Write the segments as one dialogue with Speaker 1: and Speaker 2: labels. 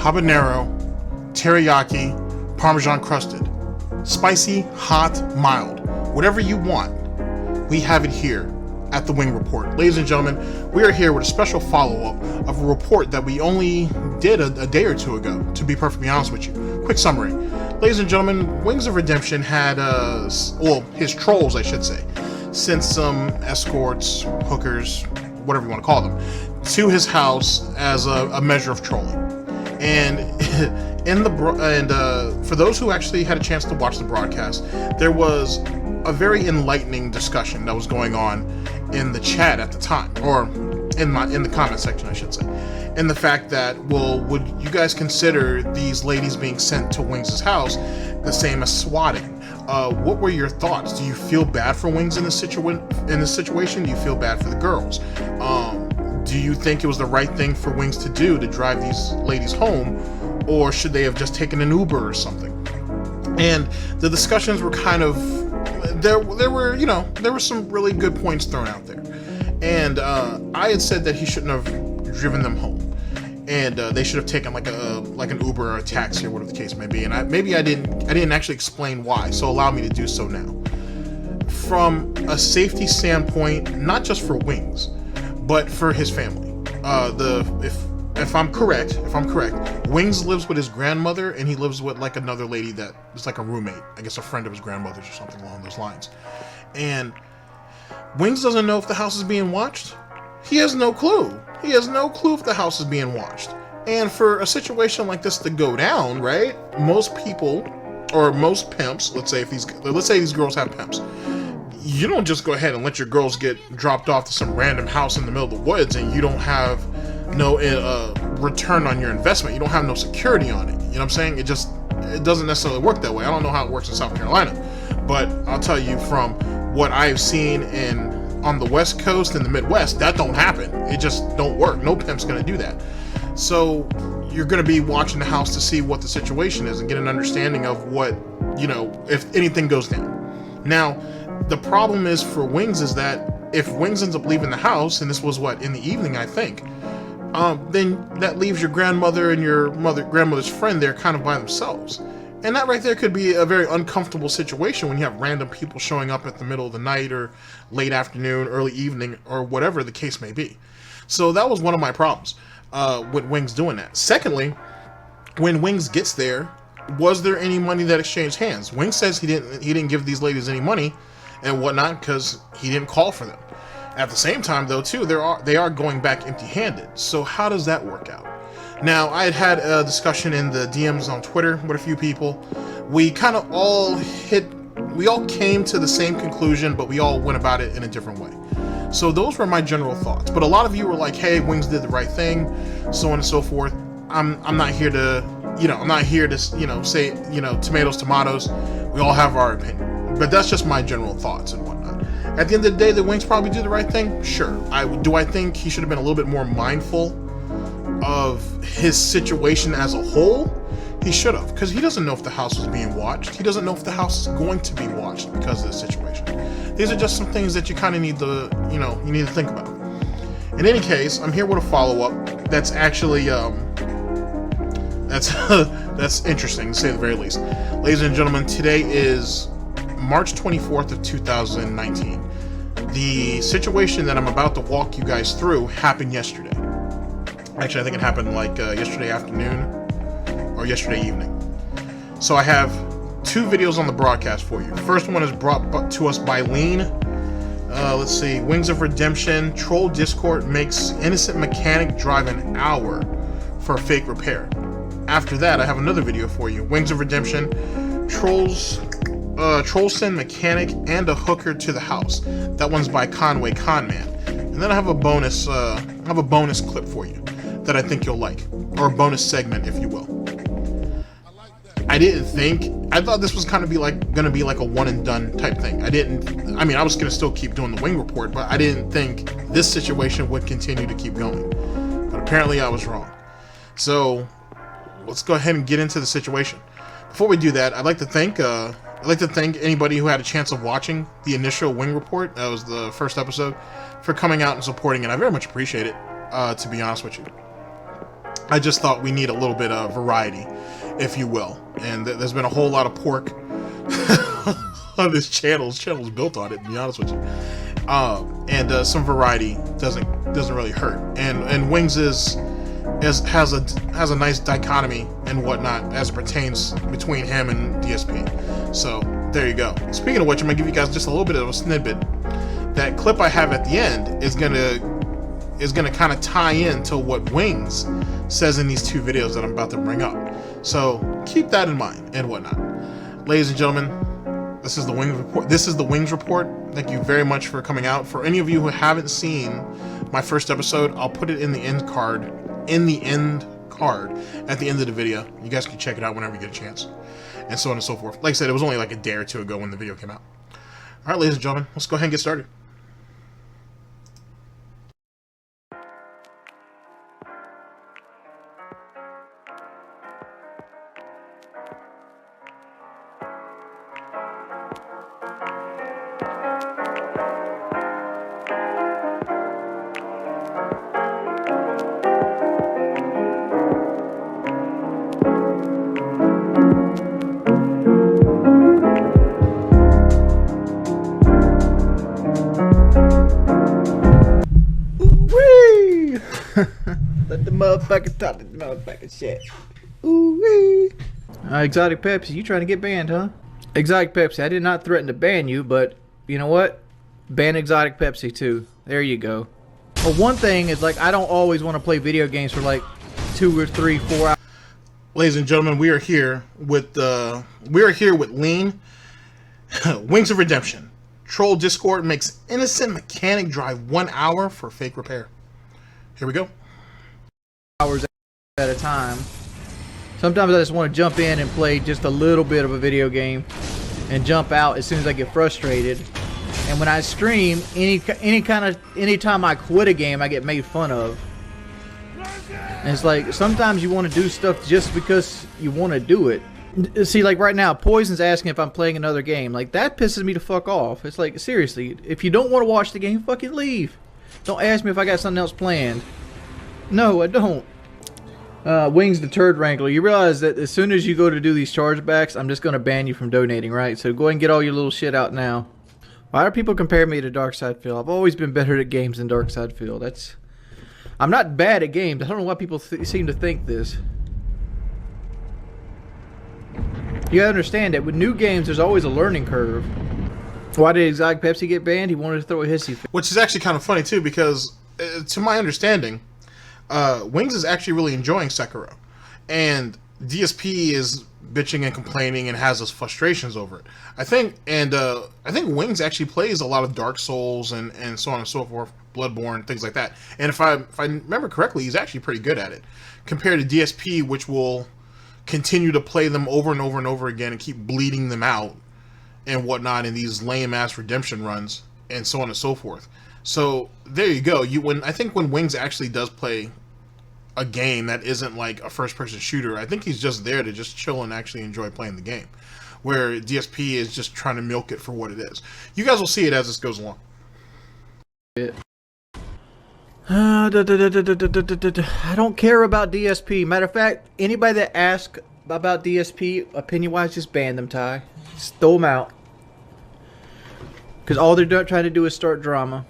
Speaker 1: habanero, teriyaki, parmesan crusted, spicy, hot, mild, whatever you want. We have it here at the Wing Report. Ladies and gentlemen, we are here with a special follow-up of a report that we only did a day or two ago, to be perfectly honest with you. Quick summary. Ladies and gentlemen, Wings of Redemption had, his trolls, I should say, sent some escorts, hookers, whatever you want to call them, to his house as a measure of trolling. And for those who actually had a chance to watch the broadcast, there was a very enlightening discussion that was going on in the chat at the time, or in the comment section, I should say. And the fact that, well, would you guys consider these ladies being sent to Wings' house the same as swatting? What were your thoughts? Do you feel bad for Wings in this situation? Do you feel bad for the girls? Do you think it was the right thing for Wings to do, to drive these ladies home, or should they have just taken an Uber or something? And the discussions were kind of, there were some really good points thrown out there. And I had said that he shouldn't have driven them home, and they should have taken like an Uber or a taxi or whatever the case may be. And I didn't actually explain why, so allow me to do so now. From a safety standpoint, not just for Wings, but for his family. If I'm correct, Wings lives with his grandmother, and he lives with like another lady that is like a roommate, I guess a friend of his grandmother's or something along those lines. And Wings doesn't know if the house is being watched. He has no clue. He has no clue if the house is being watched. And for a situation like this to go down, right? Most people, or most pimps, let's say these girls have pimps, you don't just go ahead and let your girls get dropped off to some random house in the middle of the woods and you don't have no return on your investment. You don't have no security on it. You know what I'm saying? It doesn't necessarily work that way. I don't know how it works in South Carolina, but I'll tell you from what I've seen on the West Coast and the Midwest, that don't happen. It just don't work. No pimp's gonna do that. So you're gonna be watching the house to see what the situation is and get an understanding of what, if anything goes down. Now, the problem is for Wings is that if Wings ends up leaving the house, and this was in the evening, I think, then that leaves your grandmother and your grandmother's friend there kind of by themselves. And that right there could be a very uncomfortable situation when you have random people showing up at the middle of the night or late afternoon, early evening, or whatever the case may be. So that was one of my problems with Wings doing that. Secondly, when Wings gets there, was there any money that exchanged hands? Wings says he didn't give these ladies any money and whatnot because he didn't call for them. At the same time, though, too, they are going back empty-handed. So how does that work out? Now, I had a discussion in the DMs on Twitter with a few people. We kind of all came to the same conclusion, but we all went about it in a different way. So those were my general thoughts. But a lot of you were like, hey, Wings did the right thing, so on and so forth. I'm not here to, say, tomatoes. We all have our opinion. But that's just my general thoughts and whatnot. At the end of the day, the Wings probably do the right thing? Sure. Do I think he should have been a little bit more mindful of his situation as a whole? He should have, because he doesn't know if the house was being watched. He doesn't know if the house is going to be watched because of the situation. These are just some things that you kind of need to, you need to think about. In any case, I'm here with a follow-up that's actually, that's interesting to say the very least. Ladies and gentlemen, today is March 24th of 2019. The situation that I'm about to walk you guys through happened yesterday. Actually, I think it happened yesterday afternoon or yesterday evening. So I have two videos on the broadcast for you. First one is brought to us by Leen. Let's see. Wings of Redemption. Troll Discord makes innocent mechanic drive an hour for a fake repair. After that, I have another video for you. Wings of Redemption. Trolls send mechanic and a hooker to the house. That one's by Conway Conman. And then I have a bonus clip for you that I think you'll like, or a bonus segment, if you will. I thought this was kind of gonna be like a one and done type thing. I was gonna still keep doing the Wing Report, but I didn't think this situation would continue to keep going. But apparently I was wrong. So let's go ahead and get into the situation. Before we do that, I'd like to thank anybody who had a chance of watching the initial Wing Report. That was the first episode, for coming out and supporting it. I very much appreciate it, to be honest with you. I just thought we need a little bit of variety, if you will. And there's been a whole lot of pork on this channel. This channel's built on it, to be honest with you. And some variety doesn't really hurt. And Wings has a nice dichotomy and whatnot as it pertains between him and DSP. So there you go. Speaking of which, I'm gonna give you guys just a little bit of a snippet. That clip I have at the end is gonna kind of tie into what Wings says in these two videos that I'm about to bring up. So keep that in mind and whatnot. Ladies and gentlemen, this is the Wings Report. This is the Wings Report. Thank you very much for coming out. For any of you who haven't seen my first episode, I'll put it in the end card. At the end of the video. You guys can check it out whenever you get a chance. And so on and so forth. Like I said, it was only like a day or two ago when the video came out. Alright, ladies and gentlemen, let's go ahead and get started.
Speaker 2: Let the motherfucker talk the motherfucking shit. Ooh-wee. Exotic Pepsi, you trying to get banned, huh? Exotic Pepsi, I did not threaten to ban you, but you know what? Ban Exotic Pepsi too. There you go. Well, one thing is, like, I don't always want to play video games for like 2 or 3, 4 hours.
Speaker 1: Ladies and gentlemen, we are here with Leen. Wings of Redemption. Troll Discord makes innocent mechanic drive 1 hour for fake repair. Here we go.
Speaker 2: Hours at a time. Sometimes I just want to jump in and play just a little bit of a video game and jump out as soon as I get frustrated. And when I stream, anytime I quit a game, I get made fun of. And it's like, sometimes you want to do stuff just because you want to do it. See, like right now, Poison's asking if I'm playing another game. Like, that pisses me the fuck off. It's like, seriously, if you don't want to watch the game, fucking leave. Don't ask me if I got something else planned. No, I don't. Wings the Turd Wrangler. You realize that as soon as you go to do these chargebacks, I'm just going to ban you from donating, right? So go ahead and get all your little shit out now. Why do people compare me to DarkSydePhil? I've always been better at games than DarkSydePhil. I'm not bad at games. I don't know why people seem to think this. You gotta understand that with new games, there's always a learning curve. Why did Exotic Pepsi get banned? He wanted to throw a hissy fit.
Speaker 1: Which is actually kind of funny too, because to my understanding, Wings is actually really enjoying Sekiro, and DSP is bitching and complaining and has his frustrations over it. I think Wings actually plays a lot of Dark Souls and so on and so forth, Bloodborne, things like that. And if I remember correctly, he's actually pretty good at it compared to DSP, which will continue to play them over and over and over again and keep bleeding them out and whatnot in these lame ass redemption runs and so on and so forth. So there you go. I think when Wings actually does play a game that isn't like a first person shooter, I think he's just there to just chill and actually enjoy playing the game, where DSP is just trying to milk it for what it is. You guys will see it as this goes along.
Speaker 2: I don't care about DSP. Matter of fact, anybody that asks about DSP opinion-wise, just ban them, Ty. Just throw them out. Because all they're trying to do is start drama.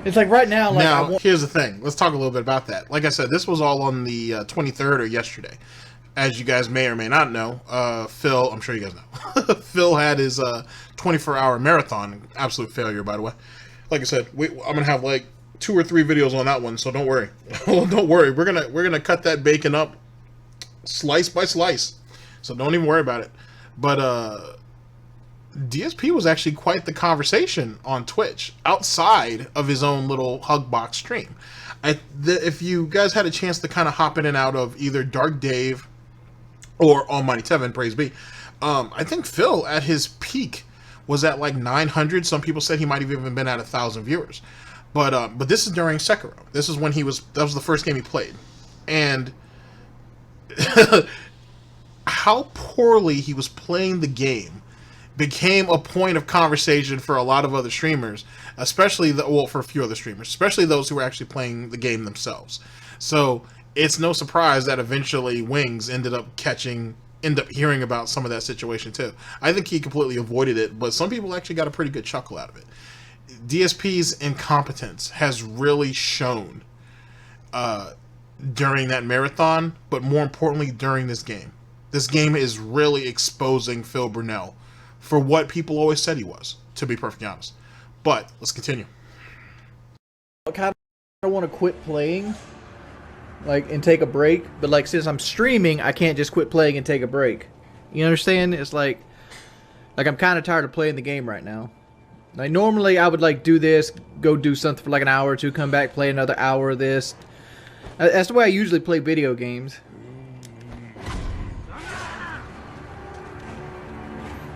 Speaker 2: It's like right now, like,
Speaker 1: now, here's the thing. Let's talk a little bit about that. Like I said, this was all on the 23rd or yesterday. As you guys may or may not know, Phil, I'm sure you guys know, Phil had his 24-hour marathon. Absolute failure, by the way. Like I said, I'm going to have like 2 or 3 videos on that one, so don't worry. Don't worry. We're gonna cut that bacon up slice by slice. So don't even worry about it. But DSP was actually quite the conversation on Twitch outside of his own little hug box stream. If you guys had a chance to kind of hop in and out of either Dark Dave or Almighty Tevin, praise be, I think Phil at his peak was at like 900. Some people said he might have even been at 1,000 viewers. But this is during Sekiro. This is when that was the first game he played. And how poorly he was playing the game became a point of conversation for a lot of other streamers, especially for a few other streamers, especially those who were actually playing the game themselves. So it's no surprise that eventually Wings end up hearing about some of that situation too. I think he completely avoided it, but some people actually got a pretty good chuckle out of it. DSP's incompetence has really shown during that marathon, but more importantly during this game. This game is really exposing Phil Brunel for what people always said he was, to be perfectly honest. But let's continue.
Speaker 2: I kind of want to quit playing, like, and take a break, but like since I'm streaming, I can't just quit playing and take a break. You understand? It's like I'm kind of tired of playing the game right now. Like normally I would like do this, go do something for like an hour or two, come back, play another hour of this. That's the way I usually play video games.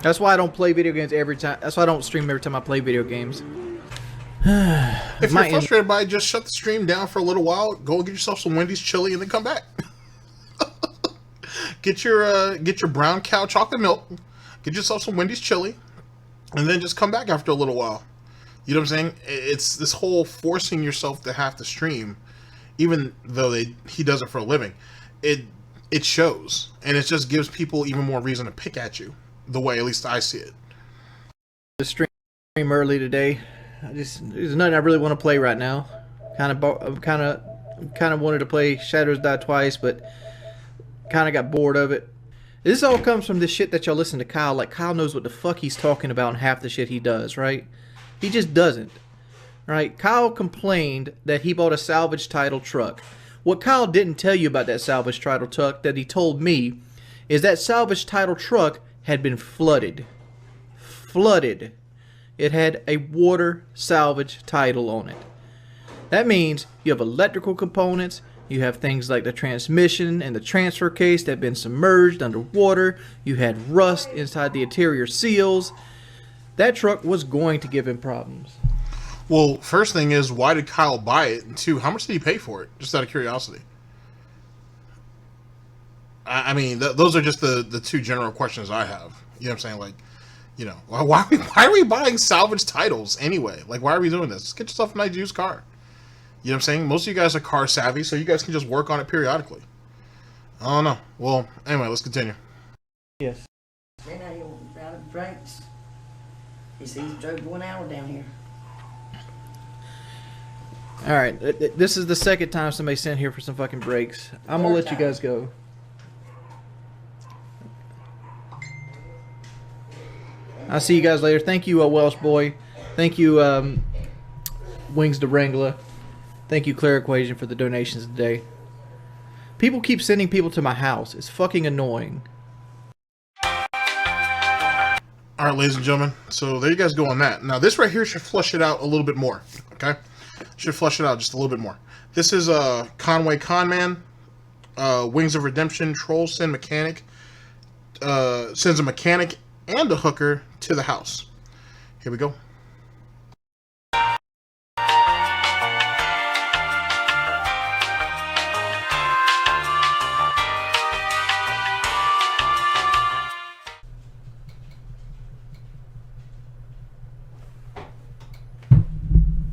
Speaker 2: That's why I don't play video games every time. That's why I don't stream every time I play video games.
Speaker 1: If you're frustrated by it, just shut the stream down for a little while. Go get yourself some Wendy's chili and then come back. Get your brown cow chocolate milk. Get yourself some Wendy's chili, and then just come back after a little while. You know what I'm saying? It's this whole forcing yourself to have to stream, even though he does it for a living. It shows, and it just gives people even more reason to pick at you. The way at least I see it.
Speaker 2: The stream early today. There's nothing I really want to play right now. Kind of wanted to play Shadows Die Twice, but kind of got bored of it. This all comes from this shit that y'all listen to Kyle. Like, Kyle knows what the fuck he's talking about and half the shit he does, right? He just doesn't. Right? Kyle complained that he bought a salvage title truck. What Kyle didn't tell you about that salvage title truck that he told me is that salvage title truck had been flooded. It had a water salvage title on it. That means you have electrical components, you have things like the transmission and the transfer case that have been submerged underwater, you had rust inside the interior seals. That truck was going to give him problems.
Speaker 1: Well, first thing is, why did Kyle buy it? And two, how much did he pay for it? Just out of curiosity. I mean, those are just the two general questions I have. You know what I'm saying? Like, you know, why are we buying salvage titles anyway? Like, why are we doing this? Just get yourself a nice used car. You know what I'm saying? Most of you guys are car savvy, so you guys can just work on it periodically. I don't know. Well, anyway, let's continue.
Speaker 2: Yes.
Speaker 3: Then I went out of drinks. He says he drove 1 hour down here.
Speaker 2: Alright, this is the second time somebody sent here for some fucking breaks. I'm gonna let you guys go. I'll see you guys later. Thank you, Welsh Boy. Thank you, Wings the Wrangler. Thank you, Clear Equation, for the donations today. People keep sending people to my house. It's fucking annoying.
Speaker 1: Alright, ladies and gentlemen. So there you guys go on that. Now, this right here should flush it out a little bit more. Okay? Should flush it out just a little bit more. This is Conway Conman. Wings of Redemption. Trolls sends a mechanic and a hooker to the house. Here we go.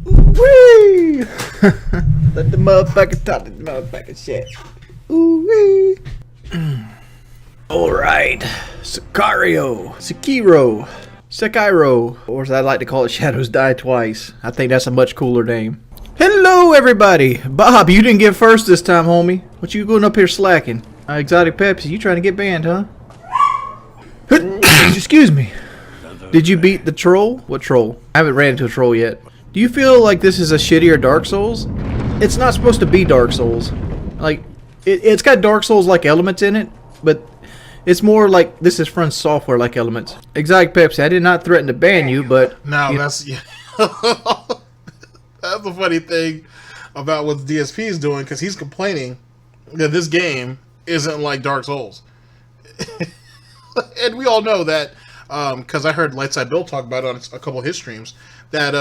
Speaker 2: Woo! Let the motherfucker talk the motherfucking shit. Ooh wee. Alright. Sekiro, or as I like to call it, Shadows Die Twice. I think that's a much cooler name. Hello everybody! Bob, you didn't get first this time, homie. What you going up here slacking? Exotic Pepsi, you trying to get banned, huh? Excuse me. Did you beat the troll? What troll? I haven't ran into a troll yet. Do you feel like this is a shittier Dark Souls? It's not supposed to be Dark Souls. Like, it's got Dark Souls-like elements in it, but it's more like this is From Software like elements. Exotic Pepsi, I did not threaten to ban you, but...
Speaker 1: Now, that's... Yeah. That's the funny thing about what DSP is doing, because he's complaining that this game isn't like Dark Souls. And we all know that, because I heard LightSidePhil talk about it on a couple of his streams, that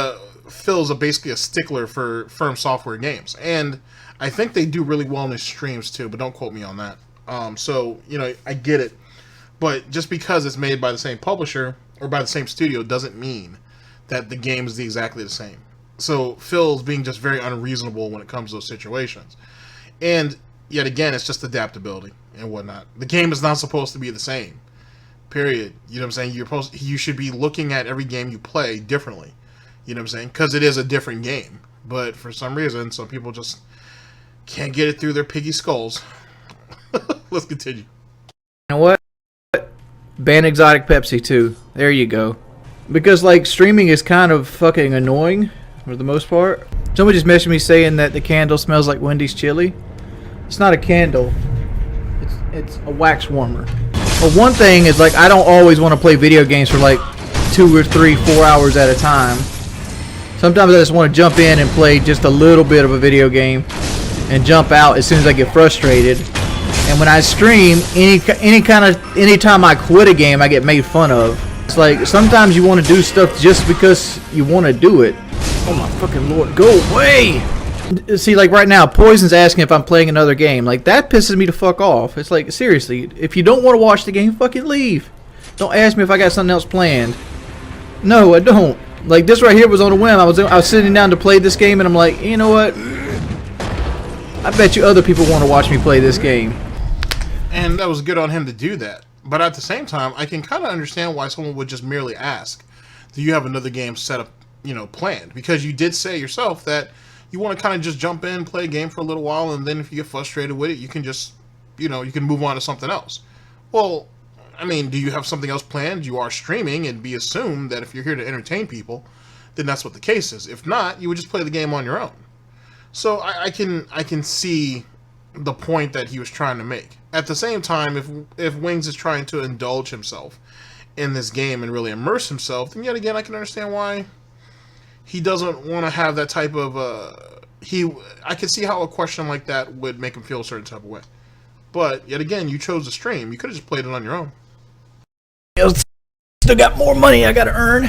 Speaker 1: Phil's basically a stickler for From Software games. And I think they do really well in his streams, too, but don't quote me on that. So, you know, I get it. But just because it's made by the same publisher or by the same studio doesn't mean that the game is exactly the same. So Phil's being just very unreasonable when it comes to those situations. And yet again, it's just adaptability and whatnot. The game is not supposed to be the same. Period. You know what I'm saying? You should be looking at every game you play differently. You know what I'm saying? Because it is a different game. But for some reason, some people just can't get it through their piggy skulls. Let's continue.
Speaker 2: You know what? Ban exotic Pepsi too. There you go. Because like streaming is kind of fucking annoying for the most part. Somebody just messaged me saying that the candle smells like Wendy's chili. It's not a candle. It's a wax warmer. But one thing is like I don't always want to play video games for like 2 or 3, 4 hours at a time. Sometimes I just want to jump in and play just a little bit of a video game and jump out as soon as I get frustrated. And when I stream, anytime I quit a game, I get made fun of. It's like sometimes you want to do stuff just because you want to do it. Oh my fucking lord, go away! See, like right now, Poison's asking if I'm playing another game. Like that pisses me the fuck off. It's like seriously, if you don't want to watch the game, fucking leave. Don't ask me if I got something else planned. No, I don't. Like this right here was on a whim. I was sitting down to play this game, and I'm like, you know what? I bet you other people want to watch me play this game.
Speaker 1: And that was good on him to do that. But at the same time, I can kind of understand why someone would just merely ask, do you have another game set up, you know, planned? Because you did say yourself that you want to kind of just jump in, play a game for a little while, and then if you get frustrated with it, you can just, you know, you can move on to something else. Well, I mean, do you have something else planned? You are streaming, and be assumed that if you're here to entertain people, then that's what the case is. If not, you would just play the game on your own. So I can see the point that he was trying to make. At the same time, if Wings is trying to indulge himself in this game and really immerse himself, then yet again I can understand why he doesn't want to have that type of I can see how a question like that would make him feel a certain type of way. But yet again, you chose to stream. You could have just played it on your own.
Speaker 2: Still got more money I gotta earn.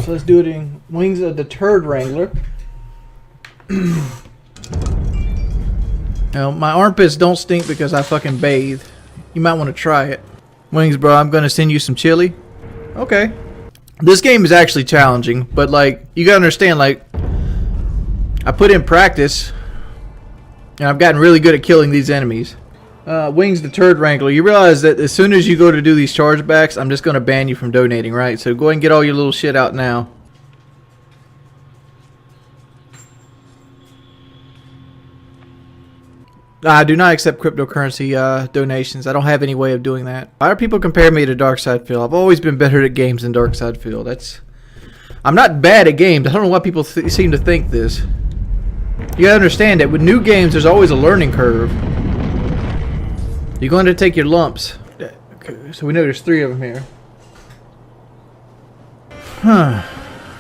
Speaker 2: So let's do it in Wings of the Turd Wrangler. Now, my armpits don't stink because I fucking bathe. You might want to try it. Wings, bro, I'm gonna send you some chili. Okay. This game is actually challenging, but like, you gotta understand, like, I put in practice, and I've gotten really good at killing these enemies. Wings the Turd Wrangler, you realize that as soon as you go to do these chargebacks, I'm just gonna ban you from donating, right? So go ahead and get all your little shit out now. I do not accept cryptocurrency donations. I don't have any way of doing that. Why are people comparing me to DarkSydePhil? I've always been better at games than DarkSydePhil. I'm not bad at games. I don't know why people seem to think this. You gotta understand that with new games, there's always a learning curve. You're going to take your lumps. Okay, so we know there's 3 of them here. Huh.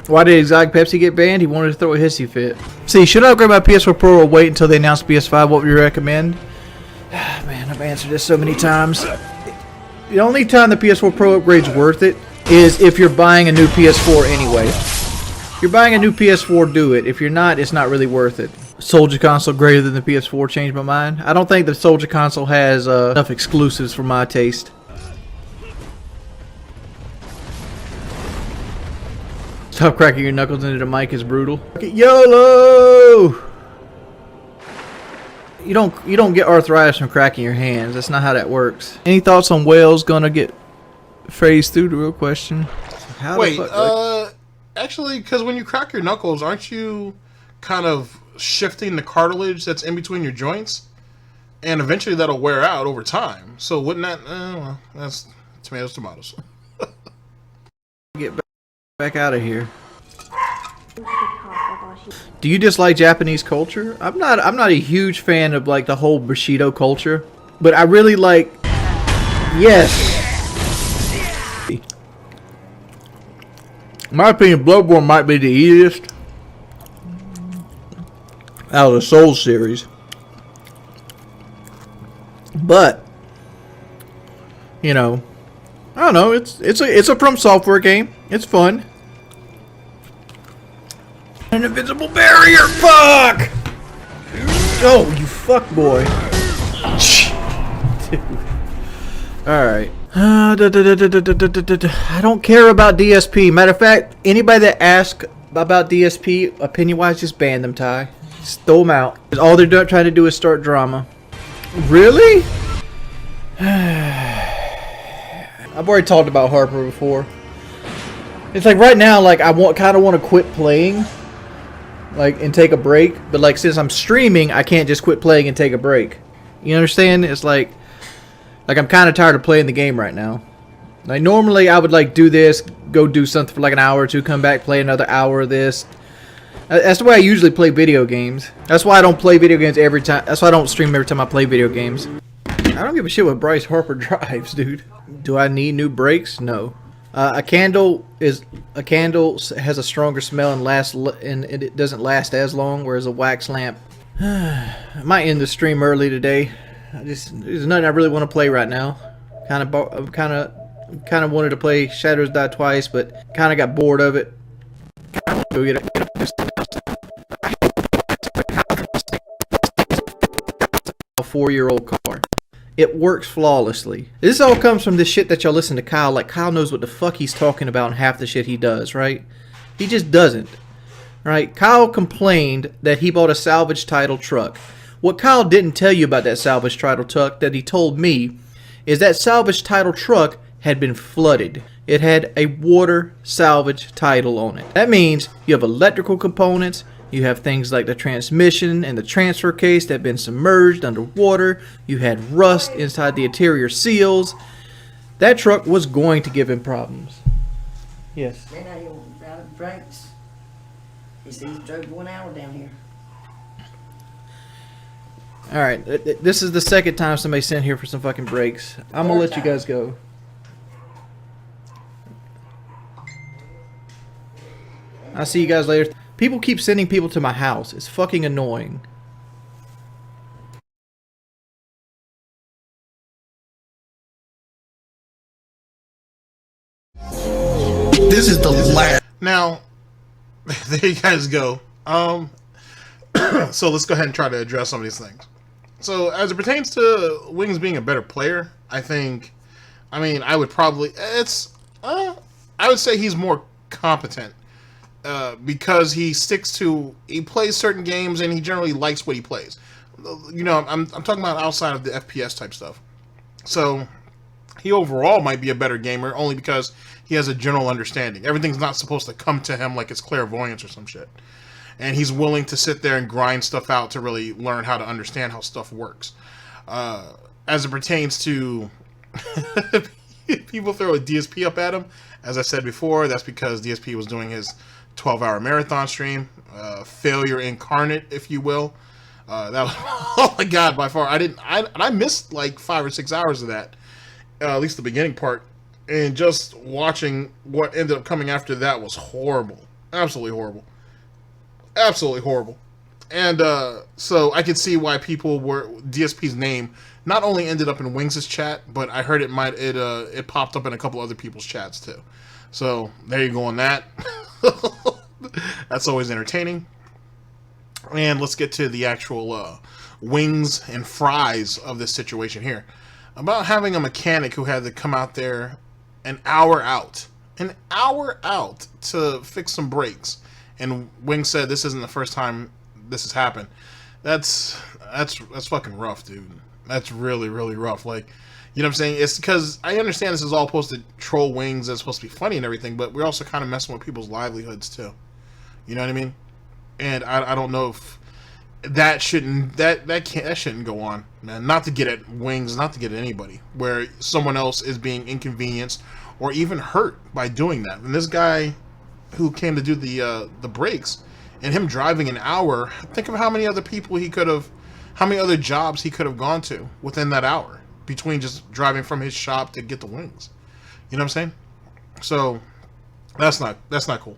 Speaker 2: Why did Exotic Pepsi get banned? He wanted to throw a hissy fit. See, should I upgrade my PS4 Pro or wait until they announce PS5? What would you recommend? Man, I've answered this so many times. The only time the PS4 Pro upgrade's worth it is if you're buying a new PS4 anyway. If you're buying a new PS4, do it. If you're not, it's not really worth it. Soldier console greater than the PS4 changed my mind. I don't think the Soldier console has enough exclusives for my taste. Stop cracking your knuckles into the mic is brutal. YOLO! You don't get arthritis from cracking your hands. That's not how that works. Any thoughts on whales gonna get phased through? The real question. How
Speaker 1: Wait,
Speaker 2: the fuck,
Speaker 1: actually, because when you crack your knuckles, aren't you kind of shifting the cartilage that's in between your joints? And eventually that'll wear out over time. So wouldn't that... well, that's tomatoes.
Speaker 2: Get back out of here. Do you dislike Japanese culture? I'm not a huge fan of like the whole Bushido culture, but I really like... Yes. In my opinion, Bloodborne might be the easiest out of the Souls series. But you know, I don't know, it's a From Software game. It's fun. An invisible barrier, fuck! Oh, you fuck boy. Alright. I don't care about DSP. Matter of fact, anybody that asks about DSP, opinion-wise, just ban them, Ty. Just throw them out. All they're trying to do is start drama. Really? I've already talked about Harper before. It's like right now, like I kind of want to quit playing, like and take a break. But like since I'm streaming, I can't just quit playing and take a break. You understand? It's like I'm kind of tired of playing the game right now. Like normally I would like do this, go do something for like an hour or two, come back, play another hour of this. That's the way I usually play video games. That's why I don't play video games every time. That's why I don't stream every time I play video games. I don't give a shit what Bryce Harper drives, dude. Do I need new brakes? No. A candle has a stronger smell and it doesn't last as long, whereas a wax lamp. I might end the stream early today. There's nothing I really want to play right now. Kind of wanted to play Shadows Die Twice, but kind of got bored of it. Go get a 4-year-old car. It works flawlessly. This all comes from this shit that y'all listen to Kyle. Like, Kyle knows what the fuck he's talking about and half the shit he does, right? He just doesn't. Right? Kyle complained that he bought a salvage title truck. What Kyle didn't tell you about that salvage title truck that he told me is that salvage title truck had been flooded. It had a water salvage title on it. That means you have electrical components, you have things like the transmission and the transfer case that have been submerged underwater, you had rust inside the interior seals. That truck was going to give him problems. Yes.
Speaker 3: Then I out of drinks. He sees drove 1 hour down here.
Speaker 2: Alright, this is the second time somebody sent here for some fucking breaks. I'm gonna let you guys go. I'll see you guys later. People keep sending people to my house. It's fucking annoying.
Speaker 1: This is the last. Now, there you guys go. So let's go ahead and try to address some of these things. So as it pertains to Wings being a better player, I mean, I would probably, I would say he's more competent. Because he plays certain games and he generally likes what he plays. You know, I'm talking about outside of the FPS type stuff. So he overall might be a better gamer only because he has a general understanding. Everything's not supposed to come to him like it's clairvoyance or some shit. And he's willing to sit there and grind stuff out to really learn how to understand how stuff works. As it pertains to people throw a DSP up at him, as I said before, that's because DSP was doing his 12-hour marathon stream, failure incarnate, if you will. That was, oh my god, by far. I missed like 5 or 6 hours of that, at least the beginning part, and just watching what ended up coming after that was horrible, absolutely horrible, absolutely horrible. And so I could see why people were DSP's name not only ended up in Wings' chat, but I heard it popped up in a couple other people's chats too. So there you go on that. That's always entertaining. And let's get to the actual wings and fries of this situation here. About having a mechanic who had to come out there an hour out to fix some brakes. And Wings said this isn't the first time this has happened. That's fucking rough, dude. That's really, really rough. Like, you know what I'm saying? It's because I understand this is all supposed to troll Wings, it's supposed to be funny and everything, but we're also kind of messing with people's livelihoods too. You know what I mean? And I don't know if that shouldn't go on, man. Not to get at Wings, not to get at anybody, where someone else is being inconvenienced or even hurt by doing that. And this guy who came to do the brakes, and him driving an hour, think of how many other people how many other jobs he could have gone to within that hour, between just driving from his shop to get the wings. You know what I'm saying? So that's not cool.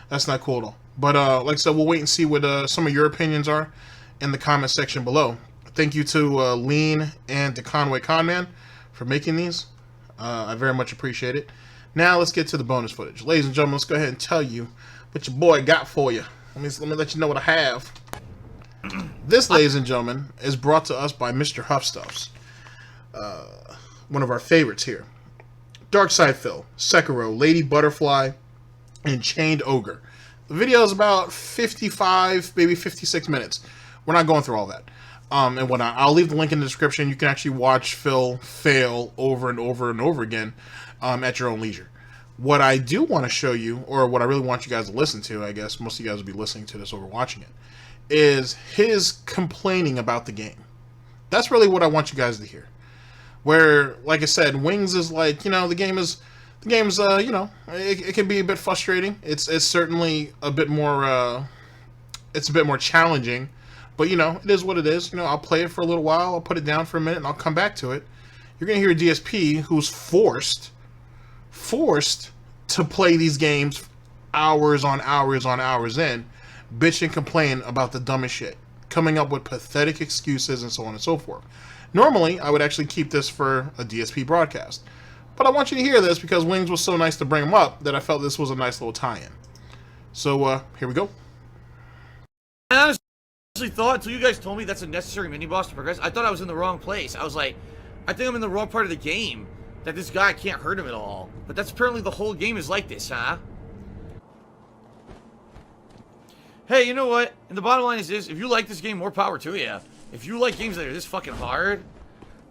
Speaker 1: That's not cool at all. But like I said, we'll wait and see what some of your opinions are in the comment section below. Thank you to Leen and to Conway Conman for making these. I very much appreciate it. Now let's get to the bonus footage. Ladies and gentlemen, let's go ahead and tell you what your boy got for you. Let me let you know what I have. This, ladies and gentlemen, is brought to us by Mr. Huffstuffs. One of our favorites here. DarkSydePhil, Sekiro, Lady Butterfly, and Chained Ogre. The video is about 55, maybe 56 minutes. We're not going through all that. And whatnot. I'll leave the link in the description. You can actually watch Phil fail over and over and over again at your own leisure. What I do want to show you, or what I really want you guys to listen to, I guess most of you guys will be listening to this over watching it, is his complaining about the game. That's really what I want you guys to hear. Where, like I said, Wings is like, you know, the game's, you know, it can be a bit frustrating. It's certainly a bit more, it's a bit more challenging, but you know, it is what it is. You know, I'll play it for a little while, I'll put it down for a minute, and I'll come back to it. You're gonna hear a DSP who's forced to play these games hours on hours on hours in, bitch and complain about the dumbest shit, coming up with pathetic excuses and so on and so forth. Normally, I would actually keep this for a DSP broadcast, but I want you to hear this because Wings was so nice to bring him up that I felt this was a nice little tie-in. So, here we go.
Speaker 4: I honestly thought, until you guys told me that's a necessary mini-boss to progress, I thought I was in the wrong place. I was like, I think I'm in the wrong part of the game, that this guy can't hurt him at all. But that's apparently the whole game is like this, huh? Hey, you know what? And the bottom line is this, if you like this game, more power to you. If you like games that are this fucking hard,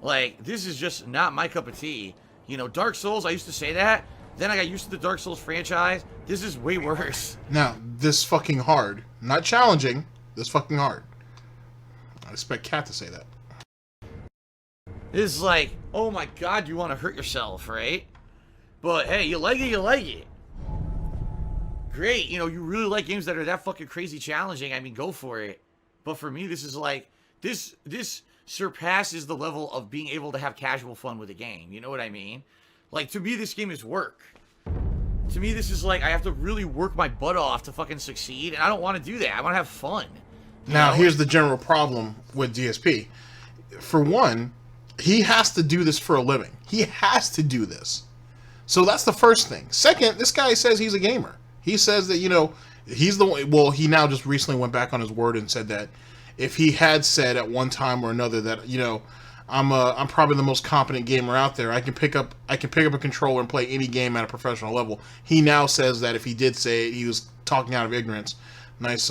Speaker 4: like, this is just not my cup of tea. You know, Dark Souls, I used to say that. Then I got used to the Dark Souls franchise. This is way worse.
Speaker 1: Now, this fucking hard. Not challenging, this fucking hard. I expect Kat to say that.
Speaker 4: This is like, oh my god, you want to hurt yourself, right? But hey, you like it, you like it. Great, you know, you really like games that are that fucking crazy challenging, I mean, go for it. But for me, this is like, this surpasses the level of being able to have casual fun with a game, you know what I mean? Like, to me, this game is work. To me, this is like, I have to really work my butt off to fucking succeed, and I don't want to do that. I want to have fun.
Speaker 1: Now, here's the general problem with DSP. For one, he has to do this for a living. He has to do this. So that's the first thing. Second, this guy says he's a gamer. He says that, you know, he's the one, well, he now just recently went back on his word and said that if he had said at one time or another that, you know, I'm probably the most competent gamer out there, I can pick up a controller and play any game at a professional level. He now says that if he did say it, he was talking out of ignorance. Nice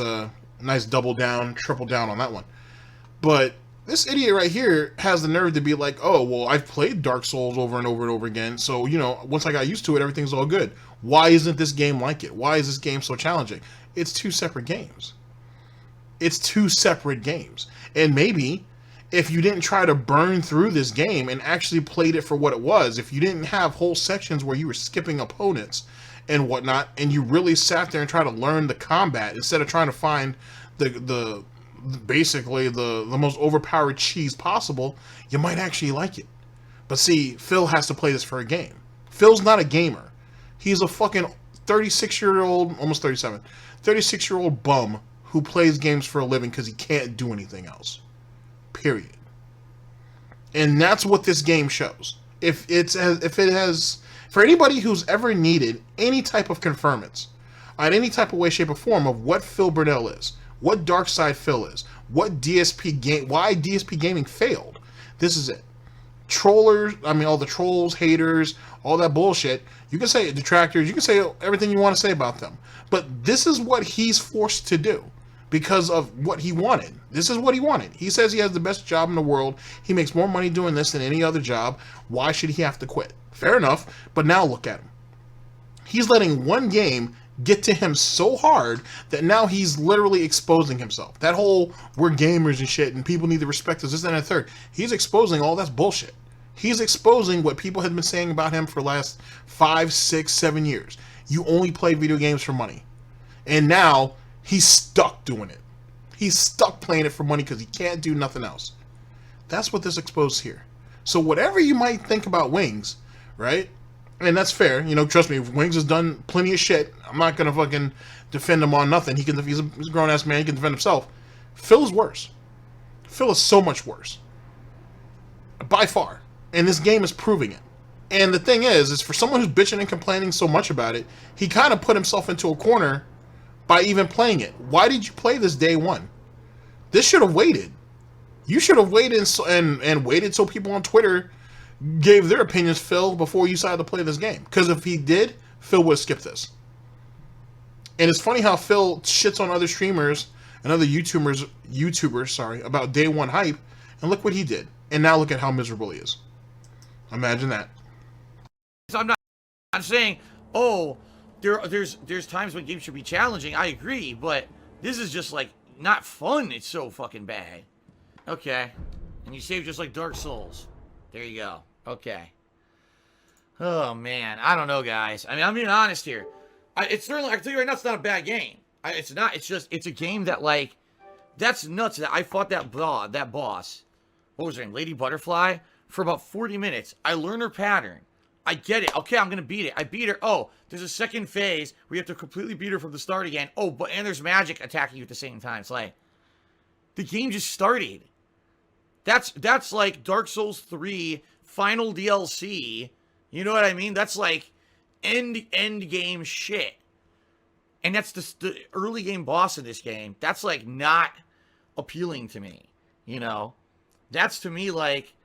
Speaker 1: double down, triple down on that one. But this idiot right here has the nerve to be like, oh, well, I've played Dark Souls over and over and over again, so, you know, once I got used to it, everything's all good. Why isn't this game like it? Why is this game so challenging? It's two separate games. It's two separate games. And maybe if you didn't try to burn through this game and actually played it for what it was, if you didn't have whole sections where you were skipping opponents and whatnot, and you really sat there and tried to learn the combat instead of trying to find basically the most overpowered cheese possible, you might actually like it. But see, Phil has to play this for a game. Phil's not a gamer. He's a fucking 36-year-old, almost 37, 36-year-old bum who plays games for a living because he can't do anything else. Period. And that's what this game shows. If it has, for anybody who's ever needed any type of confirmance, on any type of way, shape, or form of what Phil Burnell is, what DarkSydePhil is, what why DSP Gaming failed, this is it. Trollers, I mean, all the trolls, haters, all that bullshit, you can say detractors, you can say everything you want to say about them. But this is what he's forced to do because of what he wanted. This is what he wanted. He says he has the best job in the world. He makes more money doing this than any other job. Why should he have to quit? Fair enough, but now look at him. He's letting one game get to him so hard that now he's literally exposing himself. That whole, we're gamers and shit, and people need to respect us, this, that, and the third. He's exposing all that's bullshit. He's exposing what people have been saying about him for the last 5, 6, 7 years. You only play video games for money. And now, he's stuck doing it. He's stuck playing it for money because he can't do nothing else. That's what this exposed here. So whatever you might think about Wings, right? And that's fair. You know, trust me, Wings has done plenty of shit. I'm not going to fucking defend him on nothing. He's a grown-ass man. He can defend himself. Phil is worse. Phil is so much worse. By far. And this game is proving it. And the thing is for someone who's bitching and complaining so much about it, he kind of put himself into a corner by even playing it. Why did you play this day one? This should have waited. You should have waited and waited so people on Twitter gave their opinions, Phil, before you decided to play this game. Because if he did, Phil would have skipped this. And it's funny how Phil shits on other streamers and other YouTubers, about day one hype, and look what he did. And now look at how miserable he is. Imagine that.
Speaker 4: So I'm saying, oh, there's times when games should be challenging. I agree, but this is just like not fun. It's so fucking bad. Okay, and you save just like Dark Souls. There you go. Okay. Oh man, I don't know, guys. I mean, I'm being honest here. It's certainly, I can tell you right now, it's not a bad game. It's not. It's just, it's a game that, like, that's nuts that I fought that boss. What was her name? Lady Butterfly, for about 40 minutes. I learned her pattern. I get it. Okay, I'm gonna beat it. I beat her. Oh, there's a second phase where you have to completely beat her from the start again. Oh, and there's magic attacking you at the same time. It's like, the game just started. That's like Dark Souls 3 final DLC. You know what I mean? That's like end game shit. And that's the early game boss in this game. That's like not appealing to me. You know? That's to me like,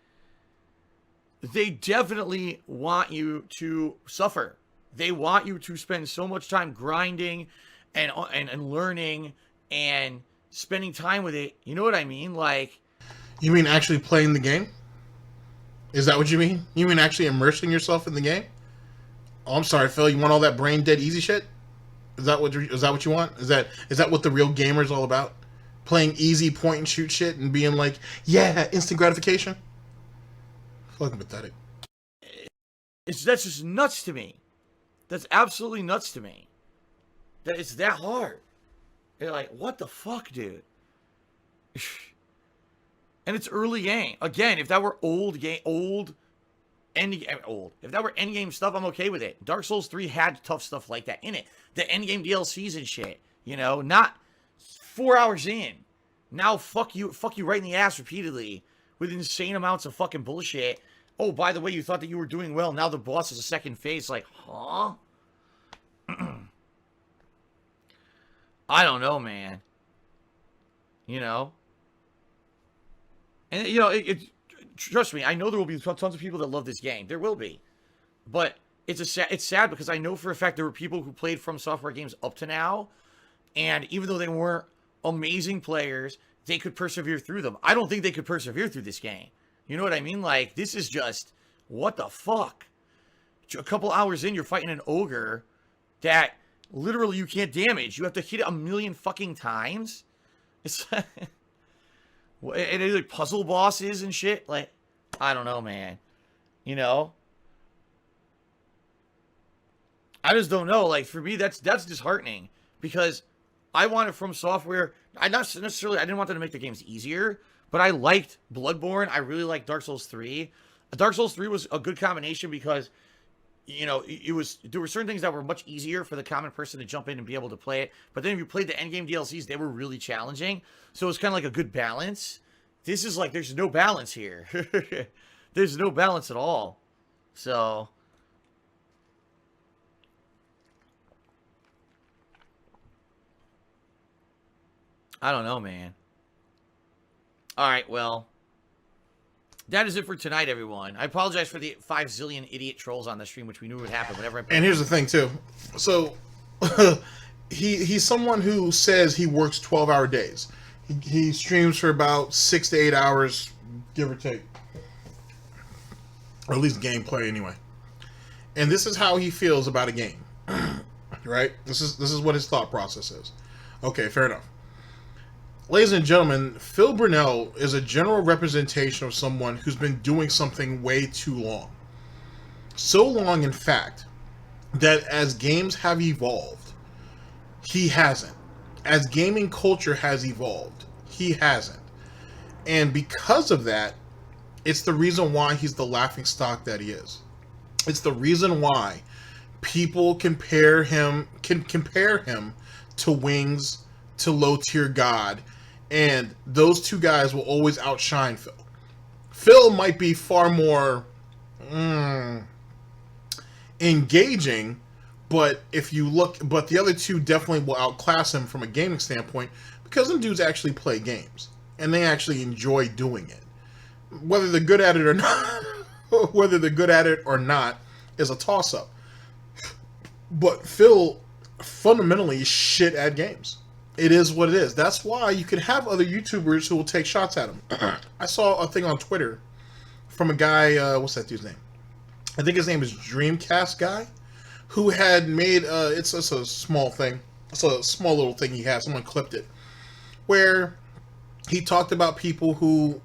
Speaker 4: they definitely want you to suffer. They want you to spend so much time grinding and learning and spending time with it. You know what I mean? Like,
Speaker 1: you mean actually playing the game? Is that what you mean? You mean actually immersing yourself in the game? Oh, I'm sorry, Phil. You want all that brain dead easy shit? Is that what you want? Is that what the real gamer's all about? Playing easy point and shoot shit and being like, yeah, instant gratification? Fucking pathetic.
Speaker 4: That's just nuts to me. That's absolutely nuts to me. That it's that hard. You're like, what the fuck, dude? And it's early game. Again, if that were if that were endgame stuff, I'm okay with it. Dark Souls 3 had tough stuff like that in it. The endgame DLCs and shit. You know, not 4 hours in. Now fuck you right in the ass repeatedly with insane amounts of fucking bullshit. Oh, by the way, you thought that you were doing well. Now the boss is a second phase. Like, huh? I don't know, man. You know? And, you know, trust me, I know there will be tons of people that love this game. There will be. But it's sad because I know for a fact there were people who played From Software games up to now, and even though they weren't amazing players, they could persevere through them. I don't think they could persevere through this game. You know what I mean? Like, this is just, what the fuck? A couple hours in, you're fighting an ogre that literally you can't damage. You have to hit it a million fucking times. It's and it's like puzzle bosses and shit. Like, I don't know, man. You know? I just don't know. Like, for me, that's disheartening. Because I wanted From Software, I didn't want them to make the games easier, but I liked Bloodborne. I really liked Dark Souls 3. Dark Souls 3 was a good combination because, you know, there were certain things that were much easier for the common person to jump in and be able to play it. But then if you played the endgame DLCs, they were really challenging. So it was kind of like a good balance. This is like, there's no balance here. There's no balance at all. So, I don't know, man. All right, well, that is it for tonight, everyone. I apologize for the 5 zillion idiot trolls on the stream, which we knew would happen whenever I played.
Speaker 1: And here's the thing, too. So, he's someone who says he works 12-hour days. He streams for about 6 to 8 hours, give or take. Or at least gameplay, anyway. And this is how he feels about a game. Right? This is what his thought process is. Okay, fair enough. Ladies and gentlemen, Phil Brunel is a general representation of someone who's been doing something way too long. So long, in fact, that as games have evolved, he hasn't. As gaming culture has evolved, he hasn't. And because of that, it's the reason why he's the laughingstock that he is. It's the reason why people compare him to Wings, to Low Tier God, and those two guys will always outshine Phil. Phil might be far more engaging, but the other two definitely will outclass him from a gaming standpoint because them dudes actually play games and they actually enjoy doing it. Whether they're good at it or not, is a toss-up. But Phil fundamentally shit at games. It is what it is. That's why you can have other YouTubers who will take shots at him. I saw a thing on Twitter from a guy, what's that dude's name? I think his name is Dreamcast Guy, who had made, it's a small thing. It's a small little thing he had. Someone clipped it. Where he talked about people who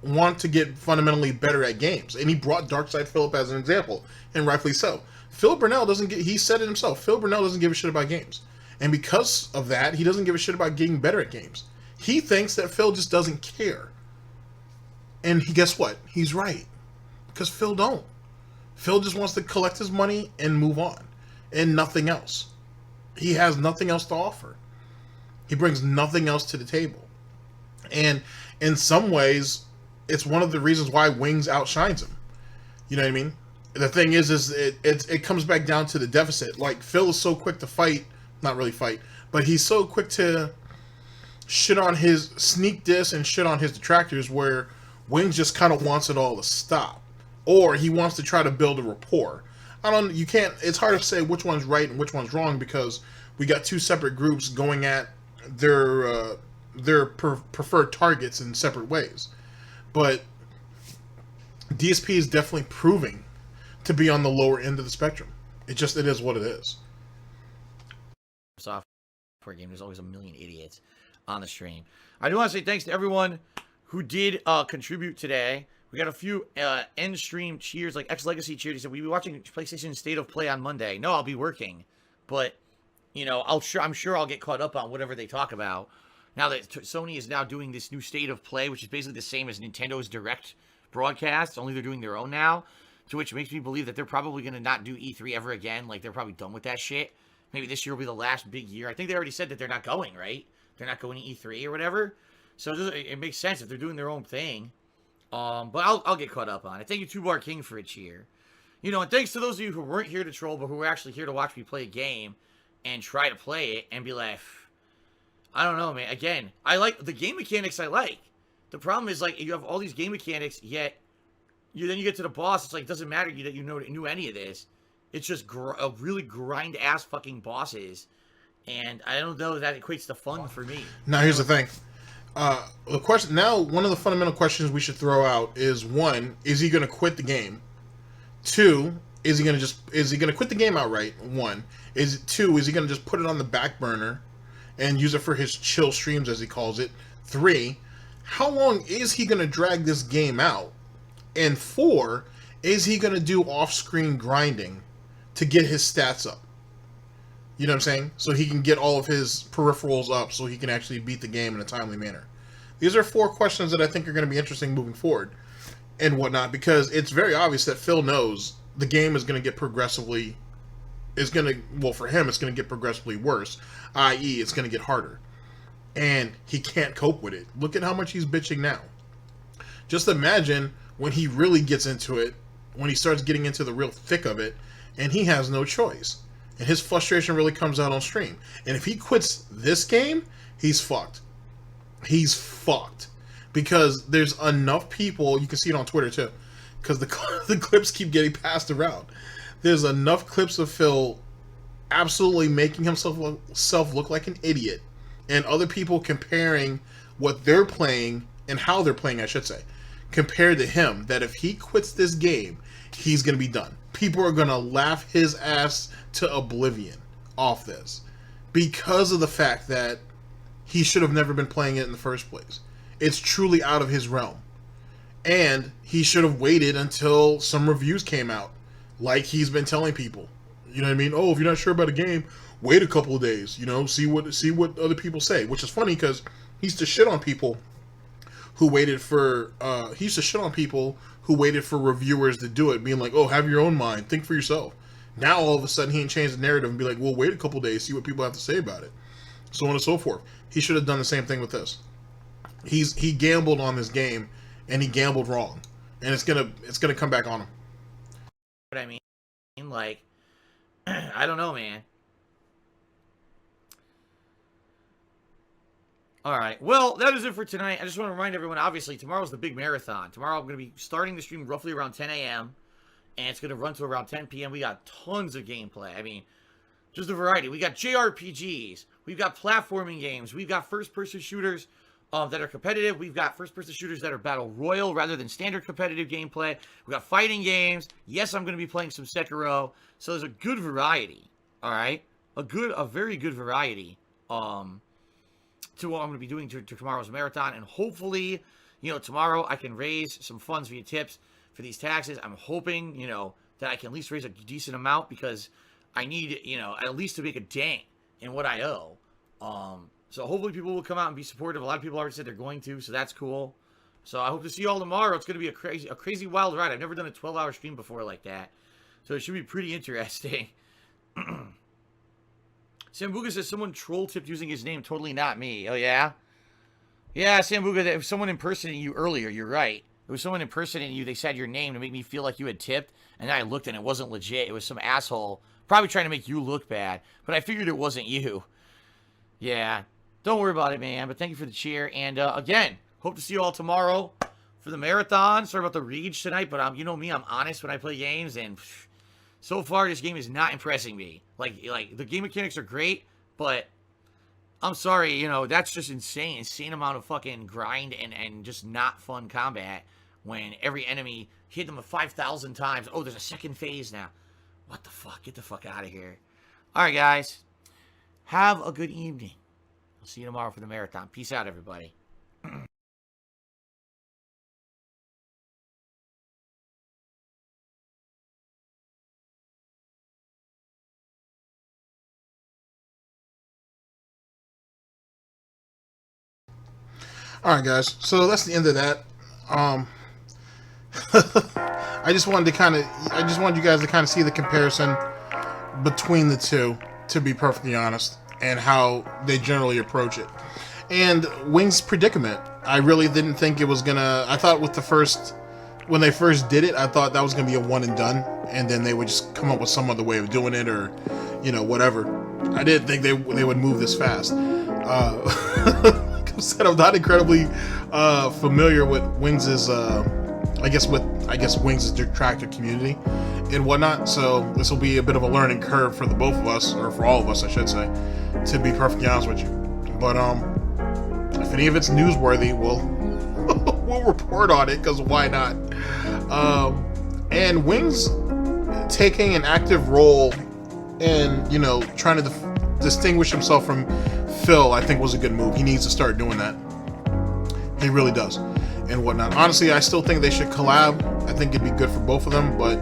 Speaker 1: want to get fundamentally better at games. And he brought DarkSydePhil up as an example. And rightfully so. Phil Burnell doesn't get, he said it himself, Phil Burnell doesn't give a shit about games. And because of that, he doesn't give a shit about getting better at games. He thinks that Phil just doesn't care. And guess what? He's right. Because Phil don't. Phil just wants to collect his money and move on. And nothing else. He has nothing else to offer. He brings nothing else to the table. And in some ways, it's one of the reasons why Wings outshines him. You know what I mean? The thing is it comes back down to the deficit. Like, Phil is so quick to fight. Not really fight, but he's so quick to shit on his sneak diss and shit on his detractors, where Wings just kind of wants it all to stop, or he wants to try to build a rapport. You can't, it's hard to say which one's right and which one's wrong, because we got two separate groups going at their preferred targets in separate ways. But DSP is definitely proving to be on the lower end of the spectrum. It is what it is.
Speaker 4: Software game. There's always a million idiots on the stream. I do want to say thanks to everyone who did contribute today. We got a few end stream cheers, like X Legacy cheers. He said, "We'll be watching PlayStation State of Play on Monday." No, I'll be working, but you know, I'm sure I'll get caught up on whatever they talk about. Now that Sony is now doing this new State of Play, which is basically the same as Nintendo's Direct broadcast, only they're doing their own now, to which makes me believe that they're probably going to not do E3 ever again. Like, they're probably done with that shit. Maybe this year will be the last big year. I think they already said that they're not going, right? They're not going to E3 or whatever. So it makes sense if they're doing their own thing. But I'll get caught up on it. Thank you, 2-Bar King, for a cheer. You know, and thanks to those of you who weren't here to troll, but who were actually here to watch me play a game and try to play it and be like, I don't know, man. Again, I like the game mechanics. I like. The problem is, like, you have all these game mechanics, yet then you get to the boss. It's like, it doesn't matter that you knew any of this. It's just a really grind-ass fucking bosses. And I don't know if that equates to fun for me.
Speaker 1: Now, here's the thing. The question now, one of the fundamental questions we should throw out is, one, is he going to quit the game? Two, is he going to quit the game outright? One. Two, is he going to just put it on the back burner and use it for his chill streams, as he calls it? Three, how long is he going to drag this game out? And four, is he going to do off-screen grinding to get his stats up? You know what I'm saying? So he can get all of his peripherals up so he can actually beat the game in a timely manner. These are 4 questions that I think are going to be interesting moving forward and whatnot, because it's very obvious that Phil knows the game is going to get progressively, well, for him, it's going to get progressively worse, i.e. it's going to get harder. And he can't cope with it. Look at how much he's bitching now. Just imagine when he really gets into it, when he starts getting into the real thick of it, and he has no choice. And his frustration really comes out on stream. And if he quits this game, he's fucked. He's fucked. Because there's enough people, you can see it on Twitter too, because the clips keep getting passed around. There's enough clips of Phil absolutely making himself look like an idiot, and other people comparing what they're playing, and how they're playing, I should say, compared to him, that if he quits this game, he's going to be done. People are going to laugh his ass to oblivion off this, because of the fact that he should have never been playing it in the first place. It's truly out of his realm. And he should have waited until some reviews came out, like he's been telling people. You know what I mean? Oh, if you're not sure about a game, wait a couple of days, you know, see what other people say. Which is funny, because he used to shit on people who waited for reviewers to do it, being like, oh, have your own mind, think for yourself. Now all of a sudden he can change the narrative and be like, well, wait a couple days, see what people have to say about it, so on and so forth. He should have done the same thing with this. He gambled on this game, and he gambled wrong, and it's gonna come back on him.
Speaker 4: What I mean, like, I don't know, man. All right, well, that is it for tonight. I just want to remind everyone, obviously, tomorrow's the big marathon. Tomorrow I'm going to be starting the stream roughly around 10 a.m., and it's going to run to around 10 p.m. We got tons of gameplay. I mean, Just a variety. We got JRPGs. We've got platforming games. We've got first-person shooters that are competitive. We've got first-person shooters that are battle royal rather than standard competitive gameplay. We've got fighting games. Yes, I'm going to be playing some Sekiro. So there's a good variety. All right? A very good variety to what I'm going to be doing to tomorrow's marathon. And hopefully, you know, tomorrow I can raise some funds via tips for these taxes. I'm hoping, you know, that I can at least raise a decent amount because I need, you know, at least to make a dent in what I owe. So hopefully people will come out and be supportive. A lot of people already said they're going to, so that's cool. So I hope to see you all tomorrow. It's going to be a crazy wild ride. I've never done a 12-hour stream before like that. So it should be pretty interesting. Sambuga says someone troll tipped using his name. Totally not me. Oh, yeah? Yeah, Sambuga, there was someone impersonating you earlier. You're right. There was someone impersonating you. They said your name to make me feel like you had tipped. And then I looked and it wasn't legit. It was some asshole probably trying to make you look bad. But I figured it wasn't you. Yeah. Don't worry about it, man. But thank you for the cheer. And, again, hope to see you all tomorrow for the marathon. Sorry about the rage tonight. But, you know me, I'm honest when I play games. And so far, this game is not impressing me. Like the game mechanics are great, but I'm sorry, you know, that's just insane amount of fucking grind and just not fun combat when every enemy hit them 5,000 times. Oh, there's a second phase now. What the fuck? Get the fuck out of here. All right, guys. Have a good evening. I'll see you tomorrow for the marathon. Peace out, everybody.
Speaker 1: All right, guys. So that's the end of that. I just wanted you guys to kind of see the comparison between the two, to be perfectly honest, and how they generally approach it. And Wings' predicament, I really didn't think it was gonna. I thought when they first did it, I thought that was gonna be a one and done, and then they would just come up with some other way of doing it, or, you know, whatever. I didn't think they would move this fast. Said I'm not incredibly familiar with Wings's I guess Wings's Detractor community and whatnot, so this will be a bit of a learning curve for the both of us, or for all of us I should say, to be perfectly honest with you. But if any of it's newsworthy, we'll report on it, because why not? And Wings taking an active role in, you know, trying to distinguish himself from Phil, I think was a good move. He needs to start doing that. He really does. And whatnot. Honestly, I still think they should collab. I think it'd be good for both of them, but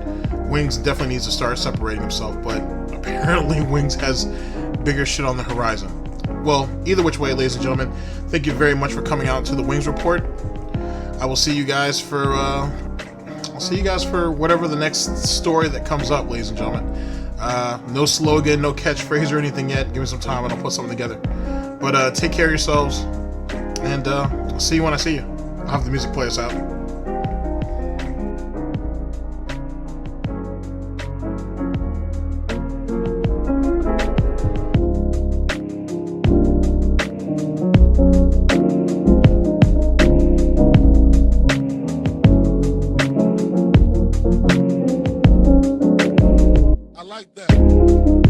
Speaker 1: Wings definitely needs to start separating himself. But apparently Wings has bigger shit on the horizon. Well, either which way, ladies and gentlemen, thank you very much for coming out to the Wings Report. I will see you guys for whatever the next story that comes up, ladies and gentlemen. No slogan, no catchphrase or anything yet. Give me some time and I'll put something together. But take care of yourselves, and I'll see you when I see you. I'll have the music play us out.
Speaker 5: I like that.